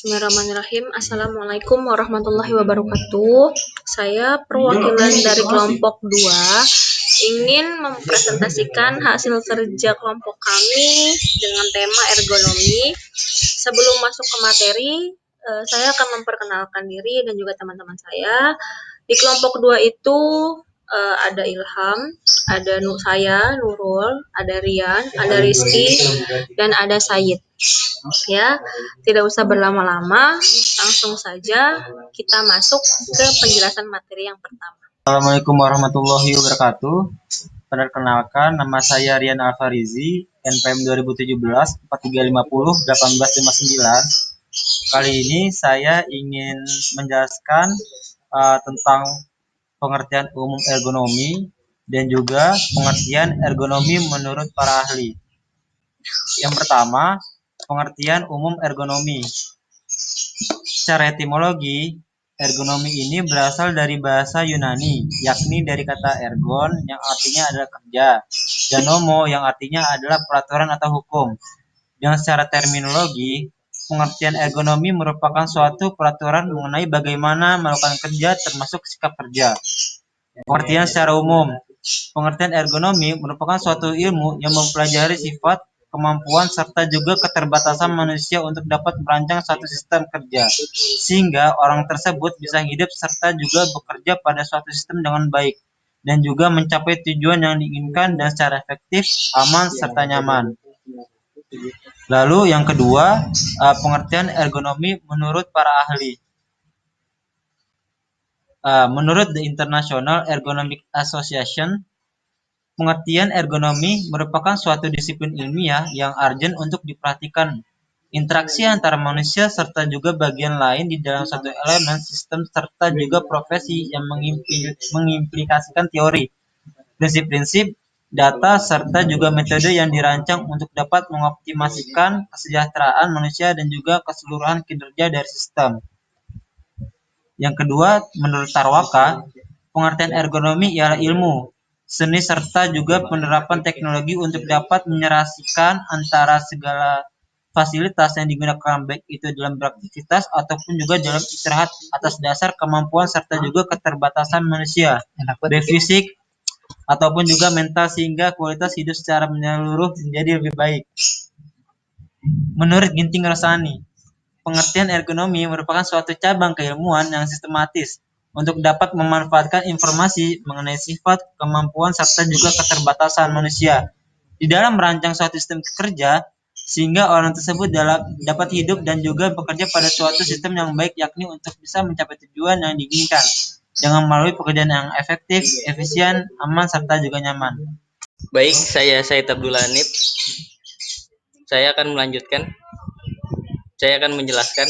Bismillahirrahmanirrahim. Assalamualaikum warahmatullahi wabarakatuh. Saya perwakilan dari kelompok 2 ingin mempresentasikan hasil kerja kelompok kami dengan tema ergonomi. Sebelum masuk ke materi, saya akan memperkenalkan diri dan juga teman-teman saya. Di kelompok 2 itu ada Ilham, ada saya, Nurul, ada Rian, ada Rizky, dan ada Sayid. Ya, tidak usah berlama-lama, langsung saja kita masuk ke penjelasan materi yang pertama. Assalamualaikum warahmatullahi wabarakatuh. Perkenalkan, nama saya Rian Alfarizi, NPM 2017 4350 1859. Kali ini saya ingin menjelaskan tentang pengertian umum ergonomi dan juga pengertian ergonomi menurut para ahli. Yang pertama, pengertian umum ergonomi. Secara etimologi, ergonomi ini berasal dari bahasa Yunani, yakni dari kata ergon yang artinya adalah kerja, dan nomo yang artinya adalah peraturan atau hukum. Yang secara terminologi, pengertian ergonomi merupakan suatu peraturan mengenai bagaimana melakukan kerja termasuk sikap kerja. Pengertian secara umum, pengertian ergonomi merupakan suatu ilmu yang mempelajari sifat, kemampuan, serta juga keterbatasan manusia untuk dapat merancang suatu sistem kerja, sehingga orang tersebut bisa hidup serta juga bekerja pada suatu sistem dengan baik, dan juga mencapai tujuan yang diinginkan dan secara efektif, aman, serta nyaman. Lalu yang kedua, pengertian ergonomi menurut para ahli. Menurut The International Ergonomic Association, pengertian ergonomi merupakan suatu disiplin ilmiah yang urgent untuk diperhatikan. Interaksi antara manusia serta juga bagian lain di dalam satu elemen sistem serta juga profesi yang mengimplikasikan teori, prinsip-prinsip, data, serta juga metode yang dirancang untuk dapat mengoptimasikan kesejahteraan manusia dan juga keseluruhan kinerja dari sistem. Yang kedua, menurut Tarwaka, pengertian ergonomi ialah ilmu, seni serta juga penerapan teknologi untuk dapat menyerasikan antara segala fasilitas yang digunakan baik itu dalam beraktivitas ataupun juga dalam istirahat atas dasar kemampuan serta juga keterbatasan manusia, baik fisik ataupun juga mental sehingga kualitas hidup secara menyeluruh menjadi lebih baik. Menurut Ginting Rosani, pengertian ergonomi merupakan suatu cabang keilmuan yang sistematis untuk dapat memanfaatkan informasi mengenai sifat, kemampuan, serta juga keterbatasan manusia di dalam merancang suatu sistem kerja sehingga orang tersebut dapat hidup dan juga bekerja pada suatu sistem yang baik, yakni untuk bisa mencapai tujuan yang diinginkan dengan melalui pekerjaan yang efektif, efisien, aman, serta juga nyaman. Baik, saya Said Abdul Hanif. Saya akan menjelaskan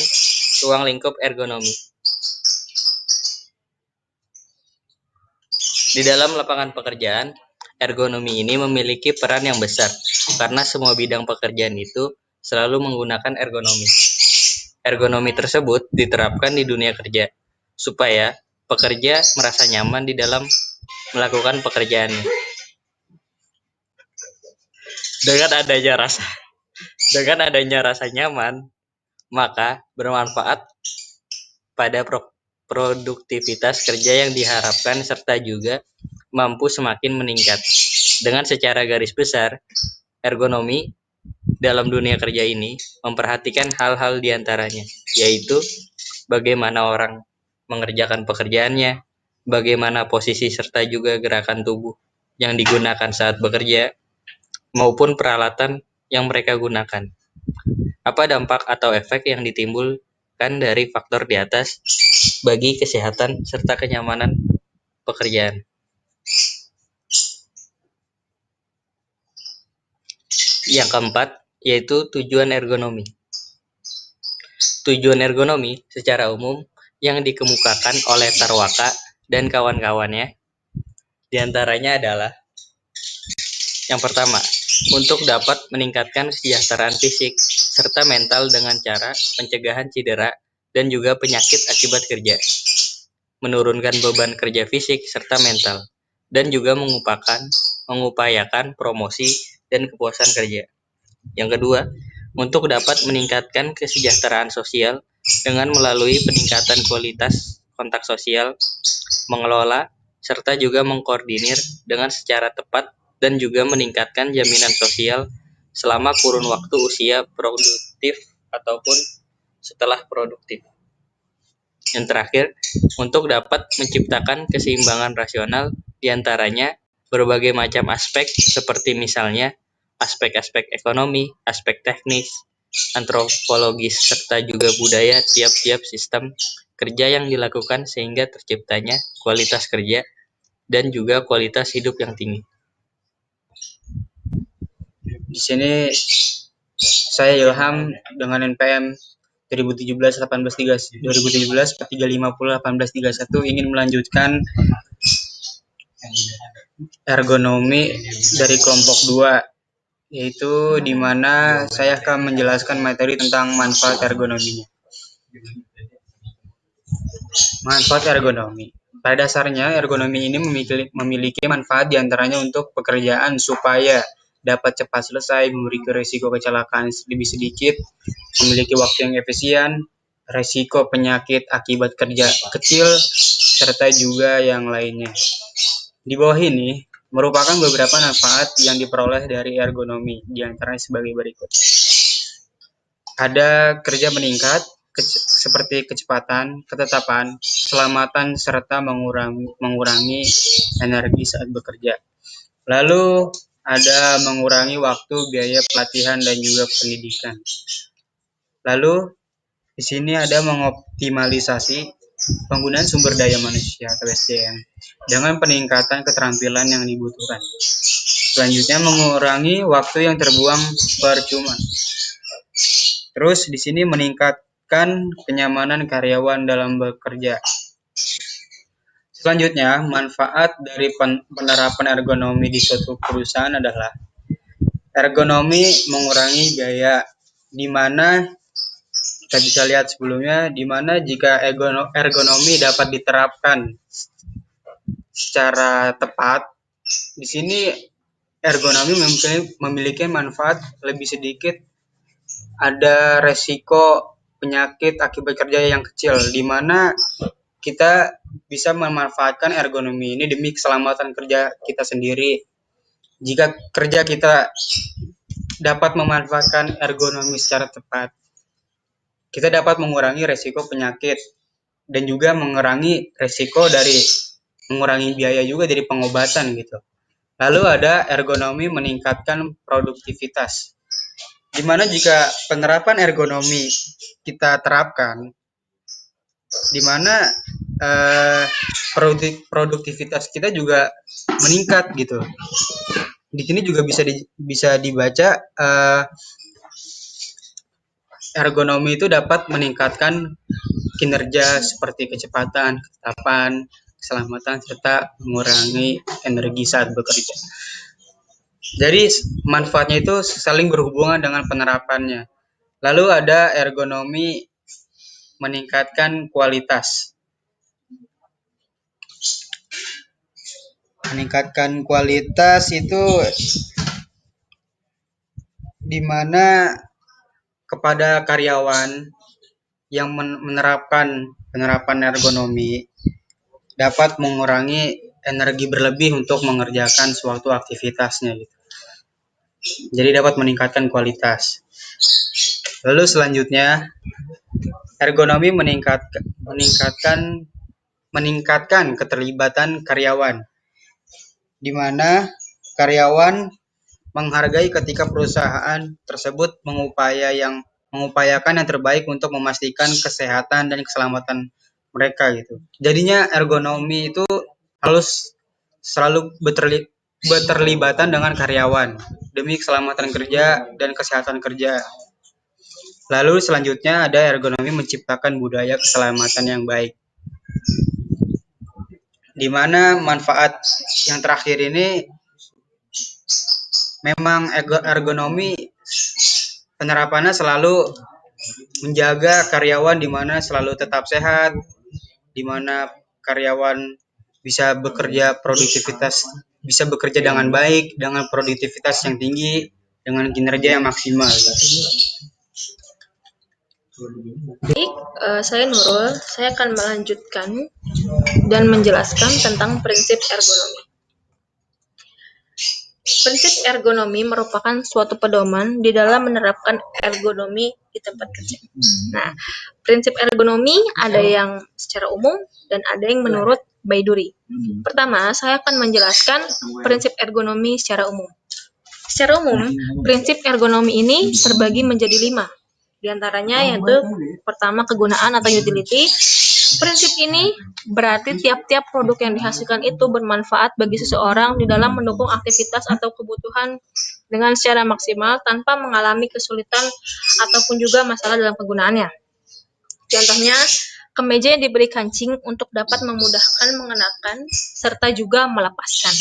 ruang lingkup ergonomi. Di dalam lapangan pekerjaan, ergonomi ini memiliki peran yang besar karena semua bidang pekerjaan itu selalu menggunakan ergonomi. Ergonomi tersebut diterapkan di dunia kerja supaya pekerja merasa nyaman di dalam melakukan pekerjaannya. Dengan adanya rasa nyaman, maka bermanfaat pada produktivitas kerja yang diharapkan serta juga mampu semakin meningkat. Dengan secara garis besar, ergonomi dalam dunia kerja ini memperhatikan hal-hal diantaranya, yaitu bagaimana orang mengerjakan pekerjaannya, bagaimana posisi serta juga gerakan tubuh yang digunakan saat bekerja, maupun peralatan yang mereka gunakan. Apa dampak atau efek yang ditimbulkan dari faktor di atas bagi kesehatan serta kenyamanan pekerjaan. Yang keempat, yaitu tujuan ergonomi. Tujuan ergonomi secara umum yang dikemukakan oleh Tarwaka dan kawan-kawannya diantaranya adalah yang pertama, untuk dapat meningkatkan kesejahteraan fisik serta mental dengan cara pencegahan cedera dan juga penyakit akibat kerja, menurunkan beban kerja fisik serta mental, dan juga mengupayakan promosi dan kepuasan kerja. Yang kedua, untuk dapat meningkatkan kesejahteraan sosial dengan melalui peningkatan kualitas kontak sosial, mengelola, serta juga mengkoordinir dengan secara tepat dan juga meningkatkan jaminan sosial selama kurun waktu usia produktif ataupun setelah produktif. Yang terakhir, untuk dapat menciptakan keseimbangan rasional diantaranya berbagai macam aspek seperti misalnya aspek-aspek ekonomi, aspek teknis, antropologis, serta juga budaya tiap-tiap sistem kerja yang dilakukan sehingga terciptanya kualitas kerja dan juga kualitas hidup yang tinggi. Di sini saya Ilham dengan NPM 2017 ingin melanjutkan ergonomi dari kelompok 2, yaitu di mana saya akan menjelaskan materi tentang manfaat ergonominya. Manfaat ergonomi. Pada dasarnya, ergonomi ini memiliki manfaat diantaranya untuk pekerjaan supaya dapat cepat selesai, memiliki risiko kecelakaan lebih sedikit, memiliki waktu yang efisien, risiko penyakit akibat kerja kecil, serta juga yang lainnya. Di bawah ini merupakan beberapa manfaat yang diperoleh dari ergonomi, diantaranya sebagai berikut. Ada kerja meningkat, seperti kecepatan, ketetapan, keselamatan, serta mengurangi energi saat bekerja. Lalu ada mengurangi waktu, biaya pelatihan, dan juga pendidikan. Lalu di sini ada mengoptimalisasi penggunaan sumber daya manusia atau SDM dengan peningkatan keterampilan yang dibutuhkan. Selanjutnya mengurangi waktu yang terbuang percuma. Terus di sini meningkatkan kenyamanan karyawan dalam bekerja. Selanjutnya, manfaat dari penerapan ergonomi di suatu perusahaan adalah ergonomi mengurangi biaya, di mana kita bisa lihat sebelumnya, di mana jika ergonomi dapat diterapkan secara tepat, di sini ergonomi memiliki manfaat lebih sedikit. Ada resiko penyakit akibat kerja yang kecil, di mana kita bisa memanfaatkan ergonomi ini demi keselamatan kerja kita sendiri. Jika kerja kita dapat memanfaatkan ergonomi secara tepat, kita dapat mengurangi resiko penyakit dan juga mengurangi resiko dari mengurangi biaya juga dari pengobatan gitu. Lalu ada ergonomi meningkatkan produktivitas, di mana jika penerapan ergonomi kita terapkan, di mana produktivitas kita juga meningkat gitu. Di sini juga bisa dibaca ergonomi itu dapat meningkatkan kinerja seperti kecepatan, ketetapan, keselamatan, serta mengurangi energi saat bekerja. Jadi manfaatnya itu saling berhubungan dengan penerapannya. Lalu ada ergonomi meningkatkan kualitas. Meningkatkan kualitas itu di mana kepada karyawan yang menerapkan penerapan ergonomi dapat mengurangi energi berlebih untuk mengerjakan suatu aktivitasnya gitu. Jadi dapat meningkatkan kualitas. Lalu selanjutnya ergonomi meningkatkan keterlibatan karyawan, di mana karyawan menghargai ketika perusahaan tersebut mengupayakan yang terbaik untuk memastikan kesehatan dan keselamatan mereka gitu. Jadinya ergonomi itu harus selalu berterlibatan dengan karyawan demi keselamatan kerja dan kesehatan kerja. Lalu selanjutnya ada ergonomi menciptakan budaya keselamatan yang baik, di mana manfaat yang terakhir ini memang ergonomi penerapannya selalu menjaga karyawan di mana selalu tetap sehat, di mana karyawan bisa bekerja dengan baik, dengan produktivitas yang tinggi, dengan kinerja yang maksimal. Baik, saya Nurul. Saya akan melanjutkan dan menjelaskan tentang prinsip ergonomi. Prinsip ergonomi merupakan suatu pedoman di dalam menerapkan ergonomi di tempat kerja. Nah, prinsip ergonomi ada yang secara umum dan ada yang menurut Baiduri. Pertama, saya akan menjelaskan prinsip ergonomi secara umum. Secara umum, prinsip ergonomi ini terbagi menjadi 5. Di antaranya yaitu pertama kegunaan atau utility. Prinsip ini berarti tiap-tiap produk yang dihasilkan itu bermanfaat bagi seseorang di dalam mendukung aktivitas atau kebutuhan dengan secara maksimal tanpa mengalami kesulitan ataupun juga masalah dalam penggunaannya. Contohnya, kemeja yang diberi kancing untuk dapat memudahkan mengenakan serta juga melepaskan.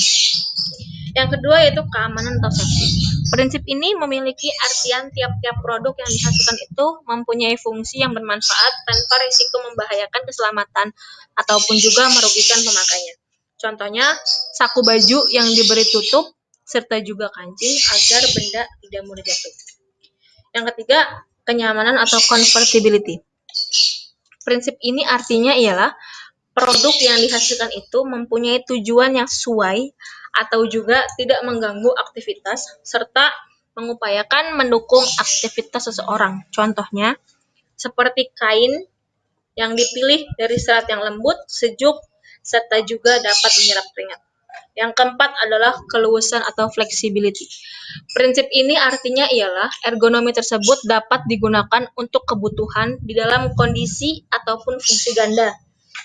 Yang kedua yaitu keamanan atau safety. Prinsip ini memiliki artian tiap-tiap produk yang dihasilkan itu mempunyai fungsi yang bermanfaat tanpa risiko membahayakan keselamatan ataupun juga merugikan pemakainya. Contohnya, saku baju yang diberi tutup serta juga kancing agar benda tidak mudah jatuh. Yang ketiga, kenyamanan atau convertibility. Prinsip ini artinya ialah produk yang dihasilkan itu mempunyai tujuan yang sesuai atau juga tidak mengganggu aktivitas serta mengupayakan mendukung aktivitas seseorang. Contohnya, seperti kain yang dipilih dari serat yang lembut, sejuk, serta juga dapat menyerap keringat. Yang keempat adalah keluasan atau flexibility. Prinsip ini artinya ialah ergonomi tersebut dapat digunakan untuk kebutuhan di dalam kondisi ataupun fungsi ganda.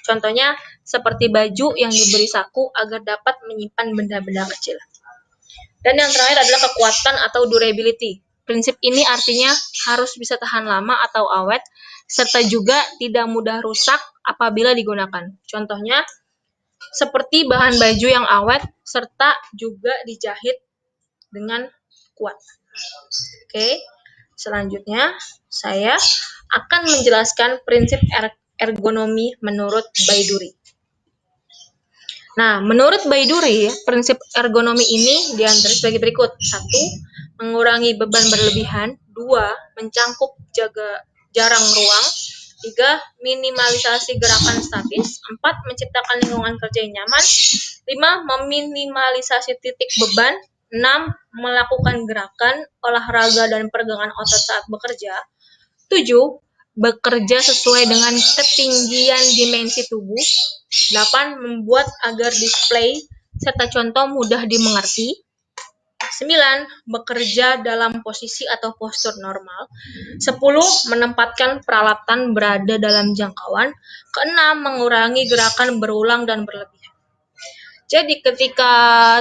Contohnya, seperti baju yang diberi saku agar dapat menyimpan benda-benda kecil. Dan yang terakhir adalah kekuatan atau durability. Prinsip ini artinya harus bisa tahan lama atau awet, serta juga tidak mudah rusak apabila digunakan. Contohnya, seperti bahan baju yang awet, serta juga dijahit dengan kuat. Oke, selanjutnya saya akan menjelaskan prinsip ergonomi menurut Baiduri. Nah, menurut Baiduri, prinsip ergonomi ini diantara sebagai berikut. 1. Mengurangi beban berlebihan. 2. Mencangkup jarang ruang. 3. Minimalisasi gerakan statis. 4. Menciptakan lingkungan kerja yang nyaman. 5. Meminimalisasi titik beban. 6. Melakukan gerakan, olahraga, dan peregangan otot saat bekerja. 7. Bekerja sesuai dengan ketinggian dimensi tubuh. 8. Membuat agar display serta contoh mudah dimengerti. 9. Bekerja dalam posisi atau postur normal. 10. Menempatkan peralatan berada dalam jangkauan. Keenam, mengurangi gerakan berulang dan berlebihan. Jadi ketika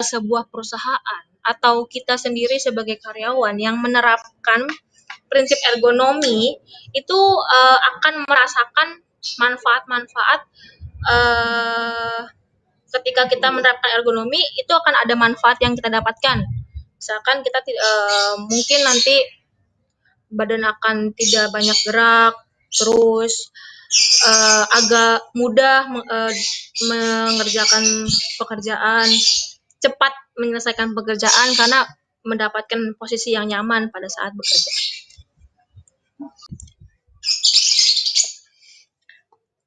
sebuah perusahaan atau kita sendiri sebagai karyawan yang menerapkan prinsip ergonomi itu akan merasakan manfaat-manfaat ketika kita menerapkan ergonomi itu akan ada manfaat yang kita dapatkan. Misalkan kita mungkin nanti badan akan tidak banyak gerak, terus agak mudah mengerjakan pekerjaan, cepat menyelesaikan pekerjaan karena mendapatkan posisi yang nyaman pada saat bekerja.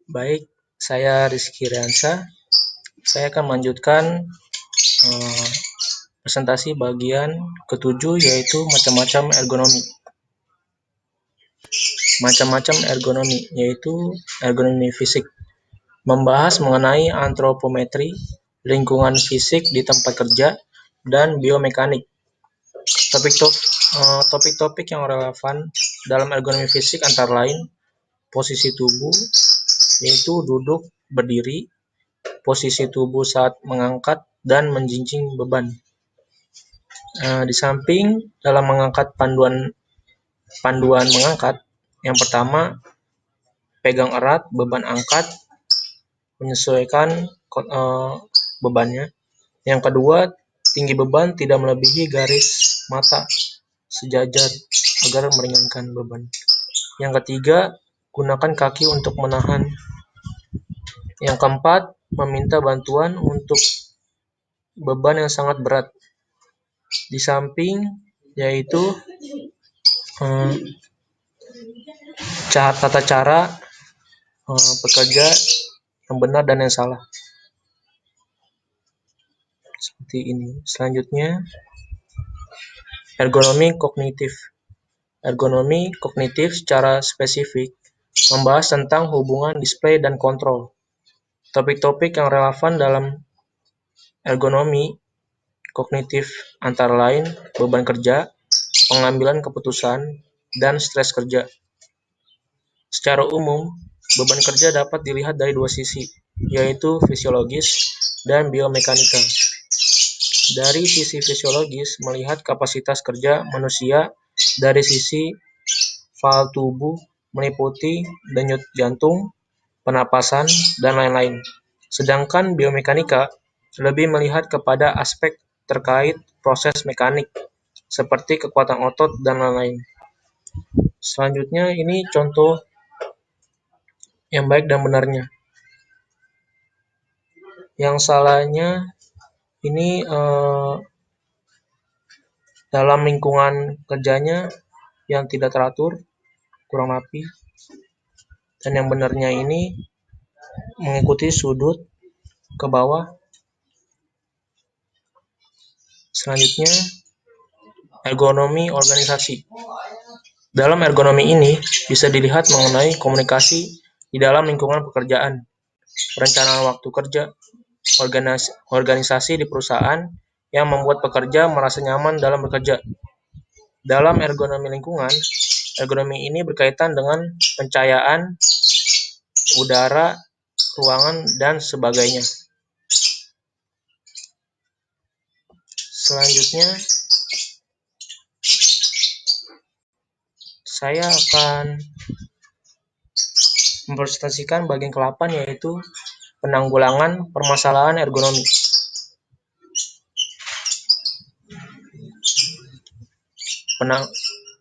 Baik, saya Rizky Riansa. Saya akan melanjutkan presentasi bagian ke-7 yaitu macam-macam ergonomi. Macam-macam ergonomi yaitu ergonomi fisik. Membahas mengenai antropometri, lingkungan fisik di tempat kerja, dan biomekanik. Topik-topik yang relevan dalam ergonomi fisik antara lain posisi tubuh, yaitu duduk, berdiri, posisi tubuh saat mengangkat dan menjinjing beban. Di samping dalam mengangkat panduan mengangkat, yang pertama pegang erat beban angkat, menyesuaikan bebannya. Yang kedua, tinggi beban tidak melebihi garis mata sejajar agar meringankan beban. Yang ketiga, gunakan kaki untuk menahan. Yang keempat, meminta bantuan untuk beban yang sangat berat. Di samping yaitu tata cara bekerja yang benar dan yang salah. Seperti ini. Selanjutnya, ergonomi kognitif. Ergonomi kognitif secara spesifik membahas tentang hubungan display dan kontrol. Topik-topik yang relevan dalam ergonomi kognitif antara lain beban kerja, pengambilan keputusan, dan stres kerja. Secara umum, beban kerja dapat dilihat dari dua sisi, yaitu fisiologis dan biomekanika. Dari sisi fisiologis, melihat kapasitas kerja manusia dari sisi fal tubuh meliputi denyut jantung, pernapasan, dan lain-lain. Sedangkan biomekanika lebih melihat kepada aspek terkait proses mekanik, seperti kekuatan otot dan lain-lain. Selanjutnya, ini contoh yang baik dan benarnya. Yang salahnya ini dalam lingkungan kerjanya yang tidak teratur, kurang rapi, dan yang benarnya ini mengikuti sudut ke bawah. Selanjutnya, ergonomi organisasi. Dalam ergonomi ini bisa dilihat mengenai komunikasi di dalam lingkungan pekerjaan, perencanaan waktu kerja, organisasi di perusahaan yang membuat pekerja merasa nyaman dalam bekerja. Dalam ergonomi lingkungan, ergonomi ini berkaitan dengan pencahayaan, udara, ruangan, dan sebagainya. Selanjutnya, saya akan mempresentasikan bagian ke-8, yaitu penanggulangan permasalahan ergonomi.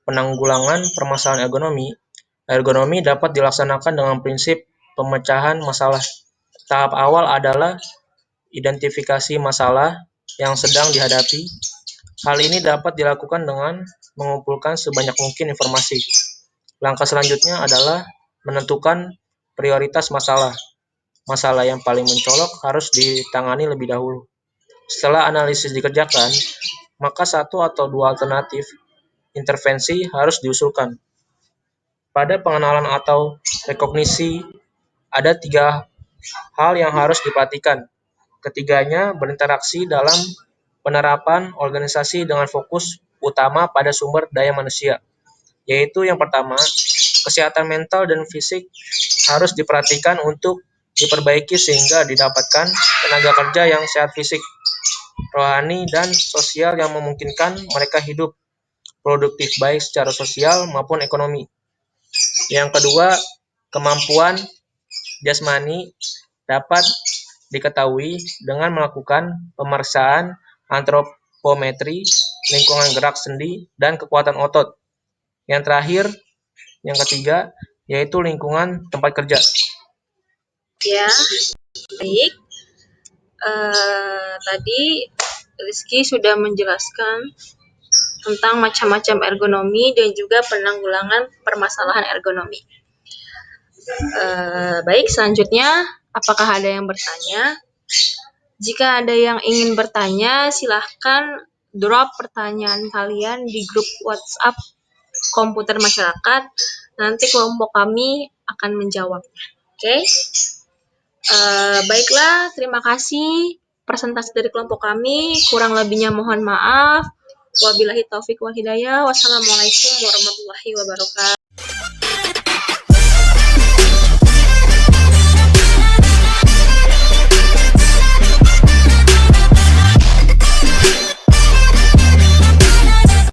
Penanggulangan permasalahan ergonomi. Ergonomi dapat dilaksanakan dengan prinsip pemecahan masalah. Tahap awal adalah identifikasi masalah yang sedang dihadapi. Hal ini dapat dilakukan dengan mengumpulkan sebanyak mungkin informasi. Langkah selanjutnya adalah menentukan prioritas masalah. Masalah yang paling mencolok harus ditangani lebih dahulu. Setelah analisis dikerjakan, maka satu atau dua alternatif intervensi harus diusulkan. Pada pengenalan atau rekognisi, ada 3 hal yang harus diperhatikan. Ketiganya berinteraksi dalam penerapan organisasi dengan fokus utama pada sumber daya manusia, yaitu yang pertama, kesehatan mental dan fisik harus diperhatikan untuk diperbaiki sehingga didapatkan tenaga kerja yang sehat fisik, rohani, dan sosial yang memungkinkan mereka hidup produktif baik secara sosial maupun ekonomi. Yang kedua, kemampuan jasmani dapat diketahui dengan melakukan pemeriksaan antropometri, lingkungan gerak sendi, dan kekuatan otot. Yang terakhir, yang ketiga, yaitu lingkungan tempat kerja. Ya, baik. Tadi Rizky sudah menjelaskan tentang macam-macam ergonomi dan juga penanggulangan permasalahan ergonomi. Baik, selanjutnya, apakah ada yang bertanya? Jika ada yang ingin bertanya, silahkan drop pertanyaan kalian di grup WhatsApp Komputer Masyarakat. Nanti kelompok kami akan menjawabnya. Oke? Baiklah, terima kasih presentasi dari kelompok kami. Kurang lebihnya mohon maaf. Wabillahi taufik wal hidayah. Wassalamualaikum warahmatullahi wabarakatuh.